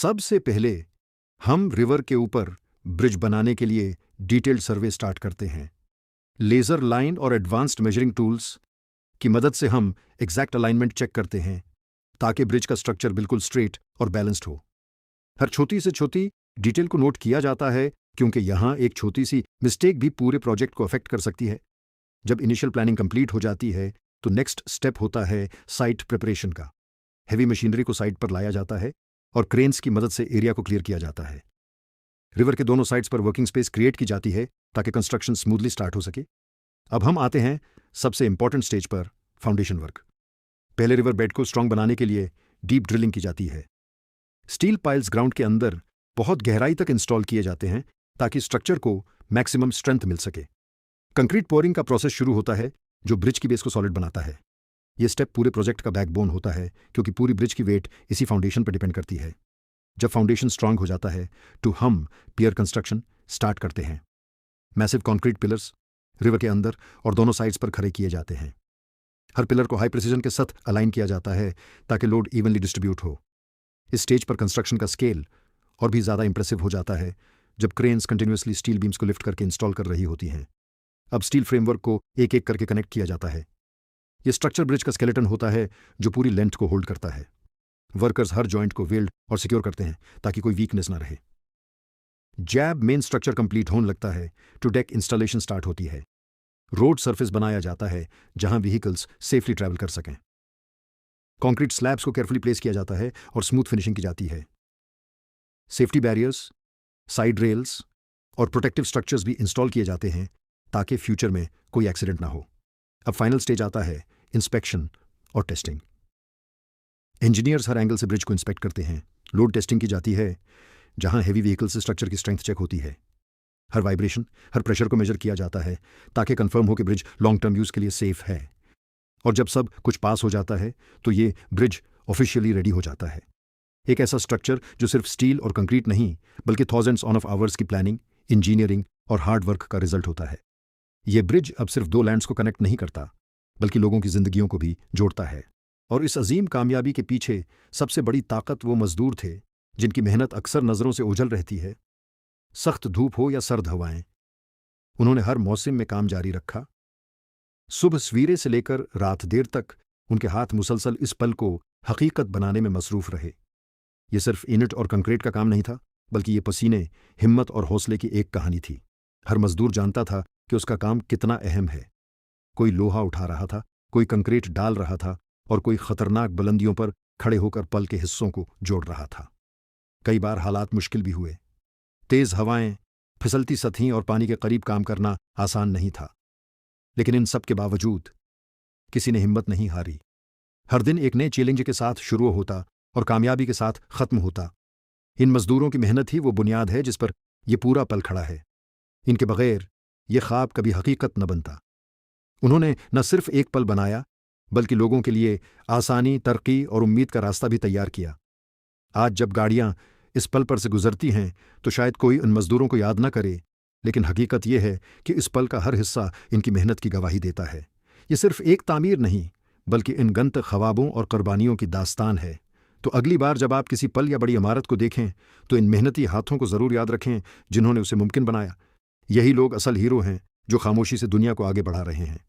सबसे पहले हम रिवर के ऊपर ब्रिज बनाने के लिए डिटेल्ड सर्वे स्टार्ट करते हैं। लेजर लाइन और एडवांस्ड मेजरिंग टूल्स की मदद से हम एग्जैक्ट अलाइनमेंट चेक करते हैं ताकि ब्रिज का स्ट्रक्चर बिल्कुल स्ट्रेट और बैलेंस्ड हो। हर छोटी से छोटी डिटेल को नोट किया जाता है क्योंकि यहाँ एक छोटी सी मिस्टेक भी पूरे प्रोजेक्ट को अफेक्ट कर सकती है। जब इनिशियल प्लानिंग कंप्लीट हो जाती है तो नेक्स्ट स्टेप होता है साइट प्रिपरेशन का। हेवी मशीनरी को साइट पर लाया जाता है और क्रेन्स की मदद से एरिया को क्लियर किया जाता है। रिवर के दोनों साइड्स पर वर्किंग स्पेस क्रिएट की जाती है ताकि कंस्ट्रक्शन स्मूथली स्टार्ट हो सके। अब हम आते हैं सबसे इंपॉर्टेंट स्टेज पर, फाउंडेशन वर्क। पहले रिवर बेड को स्ट्रांग बनाने के लिए डीप ड्रिलिंग की जाती है। स्टील पाइल्स ग्राउंड के अंदर बहुत गहराई तक इंस्टॉल किए जाते हैं ताकि स्ट्रक्चर को मैक्सिमम स्ट्रेंथ मिल सके। कंक्रीट पोरिंग का प्रोसेस शुरू होता है जो ब्रिज की बेस को सॉलिड बनाता है। यह स्टेप पूरे प्रोजेक्ट का बैकबोन होता है क्योंकि पूरी ब्रिज की वेट इसी फाउंडेशन पर डिपेंड करती है। जब फाउंडेशन स्ट्रांग हो जाता है तो हम पियर कंस्ट्रक्शन स्टार्ट करते हैं। मैसिव कंक्रीट पिलर्स रिवर के अंदर और दोनों साइड्स पर खड़े किए जाते हैं। हर पिलर को हाई प्रिसीजन के साथ अलाइन किया जाता है ताकि लोड इवनली डिस्ट्रीब्यूट हो। इस स्टेज पर कंस्ट्रक्शन का स्केल और भी ज़्यादा इंप्रेसिव हो जाता है जब क्रेन्स कंटिन्यूअसली स्टील बीम्स को लिफ्ट करके इंस्टॉल कर रही होती हैं। अब स्टील फ्रेमवर्क को एक एक करके कनेक्ट किया जाता है। यह स्ट्रक्चर ब्रिज का स्केलेटन होता है जो पूरी लेंथ को होल्ड करता है। वर्कर्स हर जॉइंट को वेल्ड और सिक्योर करते हैं ताकि कोई वीकनेस ना रहे। जैब मेन स्ट्रक्चर कंप्लीट होने लगता है तो डेक इंस्टॉलेशन स्टार्ट होती है। रोड सरफेस बनाया जाता है जहां व्हीकल्स सेफली ट्रैवल कर सकें। कंक्रीट स्लैब्स को केयरफुली प्लेस किया जाता है और स्मूथ फिनिशिंग की जाती है। सेफ्टी बैरियर्स, साइड रेल्स और प्रोटेक्टिव स्ट्रक्चर्स भी इंस्टॉल किए जाते हैं ताकि फ्यूचर में कोई एक्सीडेंट ना हो। अब फाइनल स्टेज आता है इंस्पेक्शन और टेस्टिंग। इंजीनियर्स हर एंगल से ब्रिज को इंस्पेक्ट करते हैं। लोड टेस्टिंग की जाती है जहां हेवी व्हीकल से स्ट्रक्चर की स्ट्रेंथ चेक होती है। हर वाइब्रेशन, हर प्रेशर को मेजर किया जाता है ताकि कंफर्म हो कि ब्रिज लॉन्ग टर्म यूज के लिए सेफ है। और जब सब कुछ पास हो जाता है तो ये ब्रिज ऑफिशियली रेडी हो जाता है। एक ऐसा स्ट्रक्चर जो सिर्फ स्टील और कंक्रीट नहीं बल्कि थाउजेंड्स ऑफ आवर्स की प्लानिंग, इंजीनियरिंग और हार्ड वर्क का रिजल्ट होता है। यह ब्रिज अब सिर्फ दो लैंड्स को कनेक्ट नहीं करता बल्कि लोगों की जिंदगियों को भी जोड़ता है। और इस अजीम कामयाबी के पीछे सबसे बड़ी ताकत वो मजदूर थे जिनकी मेहनत अक्सर नजरों से ओझल रहती है। सख्त धूप हो या सर्द हवाएं, उन्होंने हर मौसम में काम जारी रखा। सुबह सवेरे से लेकर रात देर तक उनके हाथ मुसलसल इस पल को हकीकत बनाने में मसरूफ रहे। यह सिर्फ ईंट और कंक्रीट का काम नहीं था बल्कि ये पसीने, हिम्मत और हौसले की एक कहानी थी। हर मजदूर जानता था कि उसका काम कितना अहम है। कोई लोहा उठा रहा था, कोई कंक्रीट डाल रहा था और कोई खतरनाक बुलंदियों पर खड़े होकर पल के हिस्सों को जोड़ रहा था। कई बार हालात मुश्किल भी हुए। तेज हवाएं, फिसलती सतहें और पानी के करीब काम करना आसान नहीं था। लेकिन इन सब के बावजूद किसी ने हिम्मत नहीं हारी। हर दिन एक नए चैलेंज के साथ शुरू होता और कामयाबी के साथ खत्म होता। इन मजदूरों की मेहनत ही वो बुनियाद है जिस पर यह पूरा पल खड़ा है। इनके बगैर यह ख्वाब कभी हकीकत न बनता। उन्होंने न सिर्फ एक पल बनाया बल्कि लोगों के लिए आसानी, तरक्की और उम्मीद का रास्ता भी तैयार किया। आज जब गाड़ियां इस पल पर से गुजरती हैं तो शायद कोई उन मजदूरों को याद न करे, लेकिन हकीकत यह है कि इस पल का हर हिस्सा इनकी मेहनत की गवाही देता है। ये सिर्फ एक तामीर नहीं बल्कि इन गंत ख्वाबों और कुर्बानियों की दास्तान है। तो अगली बार जब आप किसी पल या बड़ी इमारत को देखें तो इन मेहनती हाथों को जरूर याद रखें जिन्होंने उसे मुमकिन बनाया। यही लोग असल हीरो हैं जो खामोशी से दुनिया को आगे बढ़ा रहे हैं।